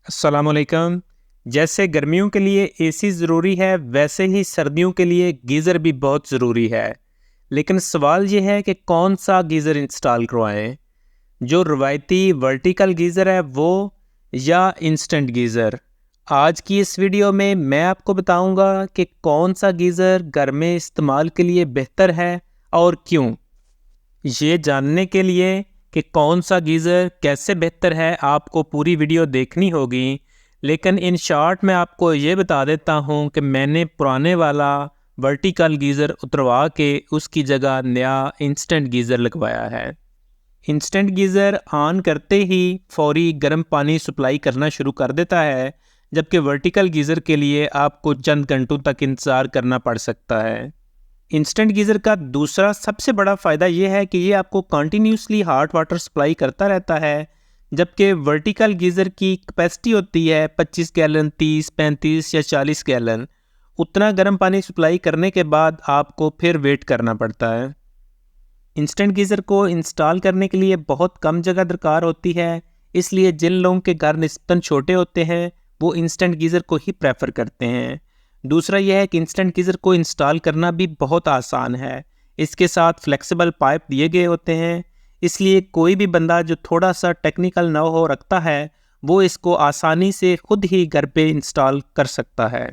अस्सलाम वालेकुम। जैसे गर्मियों के लिए एसी ज़रूरी है, वैसे ही सर्दियों के लिए गीज़र भी बहुत ज़रूरी है। लेकिन सवाल ये है कि कौन सा गीज़र इंस्टॉल करवाएं, जो रवायती वर्टिकल गीज़र है वो या इंस्टेंट गीज़र। आज की इस वीडियो में मैं आपको बताऊंगा कि कौन सा गीज़र घर में इस्तेमाल के लिए बेहतर है और क्यों। ये जानने के लिए कि कौन सा गीज़र कैसे बेहतर है, आपको पूरी वीडियो देखनी होगी। लेकिन इन शॉर्ट मैं आपको ये बता देता हूँ कि मैंने पुराने वाला वर्टिकल गीज़र उतरवा के उसकी जगह नया इंस्टेंट गीज़र लगवाया है। इंस्टेंट गीज़र ऑन करते ही फौरी गर्म पानी सप्लाई करना शुरू कर देता है, जबकि वर्टिकल गीज़र के लिए आपको चंद घंटों तक इंतज़ार करना पड़ सकता है। इंस्टेंट गीज़र का दूसरा सबसे बड़ा फ़ायदा ये है कि ये आपको कंटिन्यूसली हॉट वाटर सप्लाई करता रहता है, जबकि वर्टिकल गीज़र की कैपेसिटी होती है 25 गैलन, 30, 35 या 40 गैलन। उतना गर्म पानी सप्लाई करने के बाद आपको फिर वेट करना पड़ता है। इंस्टेंट गीज़र को इंस्टॉल करने के लिए बहुत कम जगह दरकार होती है, इसलिए जिन लोगों के घर निस्बतन छोटे होते हैं वो इंस्टेंट गीज़र को ही प्रेफर करते हैं। दूसरा यह है कि इंस्टेंट गीज़र को इंस्टॉल करना भी बहुत आसान है। इसके साथ फ्लेक्सिबल पाइप दिए गए होते हैं, इसलिए कोई भी बंदा जो थोड़ा सा टेक्निकल ना हो रखता है वो इसको आसानी से खुद ही घर पे इंस्टॉल कर सकता है।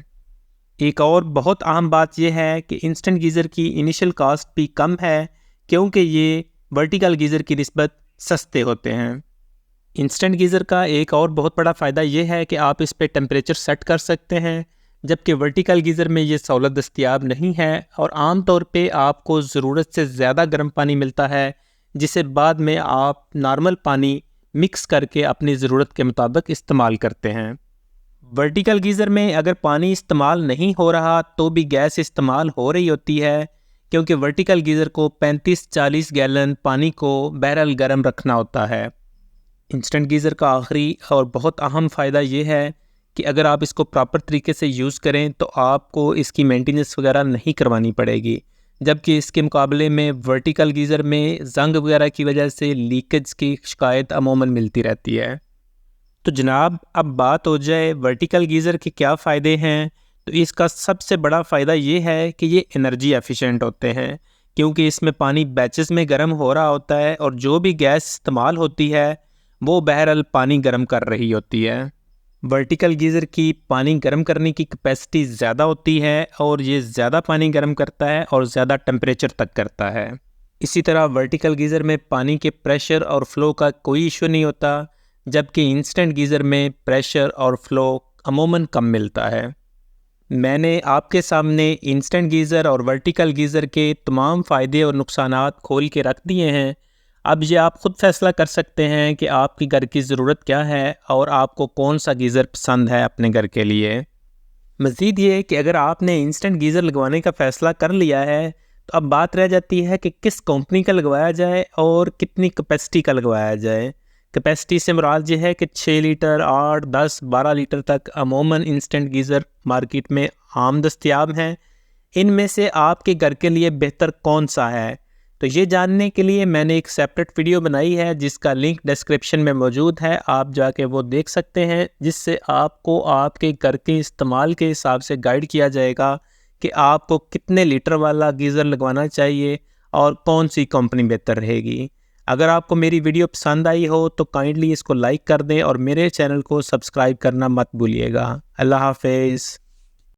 एक और बहुत अहम बात यह है कि इंस्टेंट गीज़र की इनिशियल कॉस्ट भी कम है, क्योंकि ये वर्टिकल गीज़र की निस्बत सस्ते होते हैं। इंस्टेंट गीज़र का एक और बहुत बड़ा फ़ायदा यह है कि आप इस पे टेम्परेचर सेट कर सकते हैं, जबकि वर्टिकल गीज़र में ये सहूलत दस्तयाब नहीं है और आम तौर पे आपको ज़रूरत से ज़्यादा गर्म पानी मिलता है, जिसे बाद में आप नॉर्मल पानी मिक्स करके अपनी ज़रूरत के मुताबिक इस्तेमाल करते हैं। वर्टिकल गीज़र में अगर पानी इस्तेमाल नहीं हो रहा तो भी गैस इस्तेमाल हो रही होती है, क्योंकि वर्टिकल गीज़र को 35-40 गैलन पानी को बैरल गर्म रखना होता है। इंस्टेंट गीज़र का आखिरी और बहुत अहम फ़ायदा ये है कि अगर आप इसको प्रॉपर तरीके से यूज़ करें तो आपको इसकी मेंटेनेंस वगैरह नहीं करवानी पड़ेगी, जबकि इसके मुकाबले में वर्टिकल गीज़र में ज़ंग वगैरह की वजह से लीकेज की शिकायत अमूमन मिलती रहती है। तो जनाब, अब बात हो जाए वर्टिकल गीज़र के क्या फ़ायदे हैं, तो इसका सबसे बड़ा फ़ायदा ये है कि ये एनर्जी एफिशिएंट होते हैं, क्योंकि इसमें पानी बैचेस में गर्म हो रहा होता है और जो भी गैस इस्तेमाल होती है वो बहरहाल पानी गर्म कर रही होती है। वर्टिकल गीज़र की पानी गर्म करने की कैपेसिटी ज़्यादा होती है और ये ज़्यादा पानी गर्म करता है और ज़्यादा टेम्परेचर तक करता है। इसी तरह वर्टिकल गीज़र में पानी के प्रेशर और फ़्लो का कोई इशू नहीं होता, जबकि इंस्टेंट गीज़र में प्रेशर और फ़्लो अमूमन कम मिलता है। मैंने आपके सामने इंस्टेंट गीज़र और वर्टिकल गीज़र के तमाम फ़ायदे और नुकसानात खोल के रख दिए हैं। अब ये आप ख़ुद फैसला कर सकते हैं कि आपकी घर की ज़रूरत क्या है और आपको कौन सा गीज़र पसंद है अपने घर के लिए। मज़ीद ये कि अगर आपने इंस्टेंट गीज़र लगवाने का फ़ैसला कर लिया है तो अब बात रह जाती है कि किस कंपनी का लगवाया जाए और कितनी कैपेसिटी का लगवाया जाए। कैपेसिटी से मुराद ये है कि 6 लीटर, 8, 10, 12 लीटर तक अमूमन इंस्टेंट गीज़र मार्केट में आम दस्तयाब हैं। इनमें से आपके घर के लिए बेहतर कौन सा है, तो ये जानने के लिए मैंने एक सेपरेट वीडियो बनाई है जिसका लिंक डिस्क्रिप्शन में मौजूद है। आप जाके वो देख सकते हैं, जिससे आपको आपके घर के इस्तेमाल के हिसाब से गाइड किया जाएगा कि आपको कितने लीटर वाला गीज़र लगवाना चाहिए और कौन सी कंपनी बेहतर रहेगी। अगर आपको मेरी वीडियो पसंद आई हो तो काइंडली इसको लाइक कर दें और मेरे चैनल को सब्सक्राइब करना मत भूलिएगा। अल्लाह हाफिज़।